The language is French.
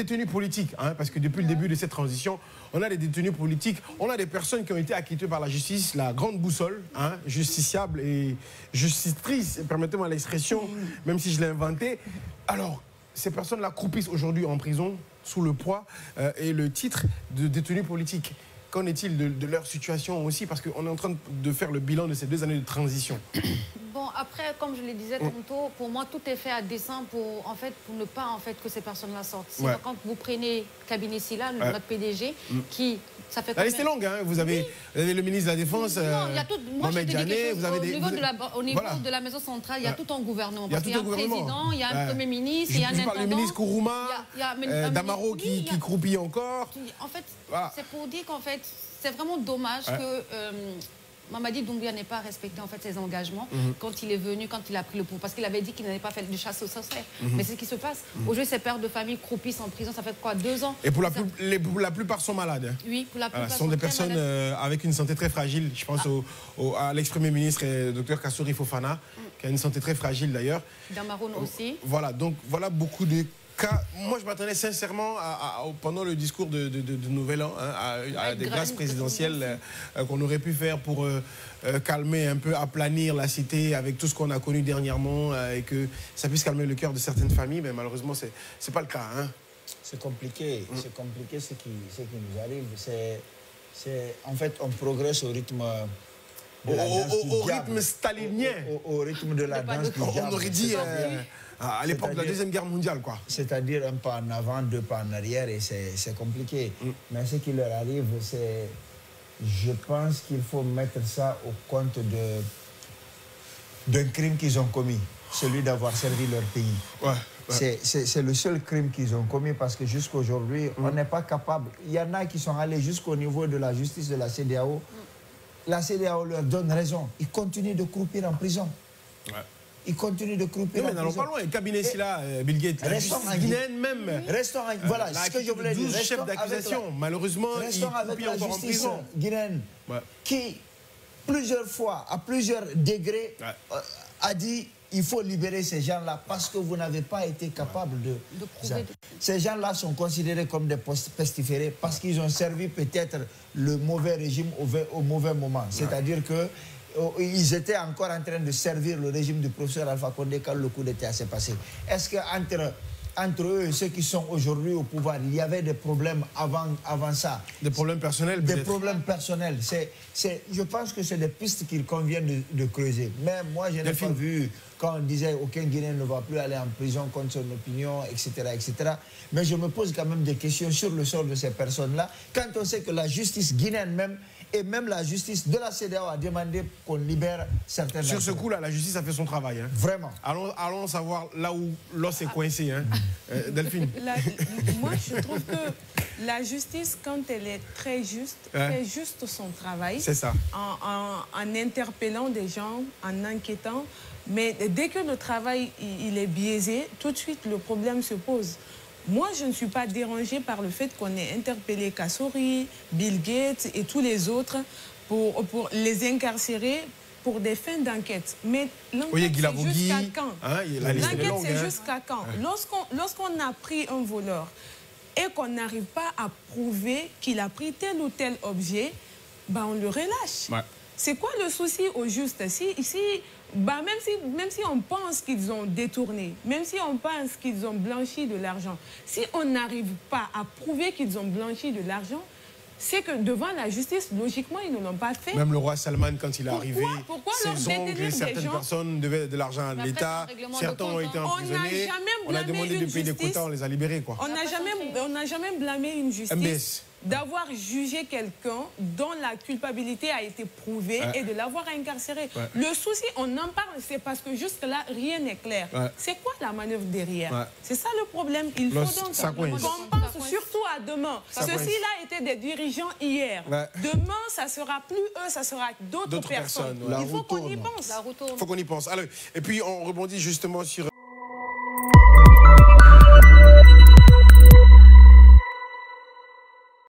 détenus politiques, hein, parce que depuis le début de cette transition, on a des détenus politiques, on a des personnes qui ont été acquittées par la justice, la grande boussole, hein, justiciable et justitrice, permettez-moi l'expression, même si je l'ai inventée. Alors, ces personnes-là croupissent aujourd'hui en prison sous le poids et le titre de détenus politiques. Qu'en est-il de leur situation aussi? Parce qu'on est en train de faire le bilan de ces 2 années de transition. Bon, après, comme je le disais tantôt, pour moi, tout est fait à dessein pour ne pas que ces personnes-là sortent. Sinon, quand vous prenez cabinet Silla, notre PDG, qui... Ça fait la liste est longue, hein. Vous avez le ministre de la Défense, il y a tout, moi, Mohamed Diané, vous avez au niveau de la maison centrale, il y a tout un gouvernement. Il y a un président, il y a un premier ministre, il y a un intendant. Le ministre Kourouma, Damaro qui croupit encore. En fait, c'est pour dire qu'en fait, c'est vraiment dommage que... Mamadi Doumbouya n'ait pas respecté en fait ses engagements quand il est venu, quand il a pris le pouvoir, parce qu'il avait dit qu'il n'avait pas fait de chasse aux sorcières. Mais c'est ce qui se passe. Aujourd'hui, ces pères de famille croupissent en prison, ça fait quoi, 2 ans? Et pour la plupart sont malades. Oui, pour la plupart. Ce sont des personnes avec une santé très fragile. Je pense à l'ex-premier ministre, Dr Kassouri Fofana, qui a une santé très fragile d'ailleurs. Damaroun aussi. Voilà, donc voilà beaucoup de cas. Moi, je m'attendais sincèrement, pendant le discours de Nouvel An, à des grâces présidentielles qu'on aurait pu faire pour calmer un peu, aplanir la cité avec tout ce qu'on a connu dernièrement et que ça puisse calmer le cœur de certaines familles. Mais malheureusement, c'est pas le cas. Hein. C'est compliqué. C'est compliqué ce qui nous arrive. En fait, on progresse au rythme... Au rythme stalinien. Au rythme de la danse du diable. On aurait dit à l'époque de la Deuxième Guerre mondiale, quoi. C'est-à-dire un pas en avant, 2 pas en arrière, et c'est compliqué. Mais ce qui leur arrive, c'est... Je pense qu'il faut mettre ça au compte d'un crime qu'ils ont commis, celui d'avoir servi leur pays. C'est le seul crime qu'ils ont commis parce que jusqu'à aujourd'hui, on n'est pas capable. Il y en a qui sont allés jusqu'au niveau de la justice de la CEDEAO. La CEDEAO leur donne raison. Ils continuent de croupir en prison. Ils continuent de croupir en prison. Mais n'allons pas loin. Le cabinet Silla, Bill Gates, la justice guinéenne même. Restons voilà ce que je voulais dire. 12 chefs d'accusation. Malheureusement, ils croupent encore en prison. Guinéenne qui, plusieurs fois, à plusieurs degrés, a dit il faut libérer ces gens-là parce que vous n'avez pas été capable de prouver. Ces gens-là sont considérés comme des pestiférés parce qu'ils ont servi peut-être le mauvais régime au mauvais moment. C'est-à-dire qu'ils étaient encore en train de servir le régime du professeur Alpha Condé quand le coup d'État s'est passé. Est-ce qu'entre eux et ceux qui sont aujourd'hui au pouvoir, il y avait des problèmes avant ça? Des problèmes personnels? Des problèmes personnels. Je pense que c'est des pistes qu'il convient de creuser. Mais moi, je n'ai pas vu quand on disait aucun Guinéen ne va plus aller en prison contre son opinion, etc., etc. Mais je me pose quand même des questions sur le sort de ces personnes-là, quand on sait que la justice guinéenne même, et même la justice de la CEDEAO a demandé qu'on libère certaines... Sur ce coup-là, la justice a fait son travail. Hein. Vraiment. Allons savoir là où l'os est coincé. Hein. Delphine. Moi, je trouve que la justice, quand elle est très juste, fait juste son travail. C'est ça. En interpellant des gens, en enquêtant. Mais dès que le travail il est biaisé, tout de suite, le problème se pose. Moi, je ne suis pas dérangée par le fait qu'on ait interpellé Kassouri, Bill Gates et tous les autres pour les incarcérer pour des fins d'enquête. Mais l'enquête, c'est jusqu'à quand? L'enquête, c'est jusqu'à quand? Lorsqu'on a pris un voleur et qu'on n'arrive pas à prouver qu'il a pris tel ou tel objet, ben on le relâche. C'est quoi le souci au juste? Même si on pense qu'ils ont détourné, même si on pense qu'ils ont blanchi de l'argent, si on n'arrive pas à prouver qu'ils ont blanchi de l'argent, c'est que devant la justice, logiquement, ils ne l'ont pas fait. Même le roi Salman, quand il est arrivé, ses oncles, certaines personnes devaient de l'argent à l'État, certains ont été emprisonnés, on a demandé de payer des quotas, on les a libérés. On n'a jamais blâmé une justice d'avoir jugé quelqu'un dont la culpabilité a été prouvée et de l'avoir incarcéré. Le souci, on en parle, c'est parce que jusque-là, rien n'est clair. C'est quoi la manœuvre derrière? C'est ça le problème. Il faut donc qu'on pense surtout à demain. Ceux-ci-là étaient des dirigeants hier. Demain, ça ne sera plus eux, ça sera d'autres personnes. Il faut qu'on y pense. Il faut qu'on y pense. Alors, et puis, on rebondit justement sur...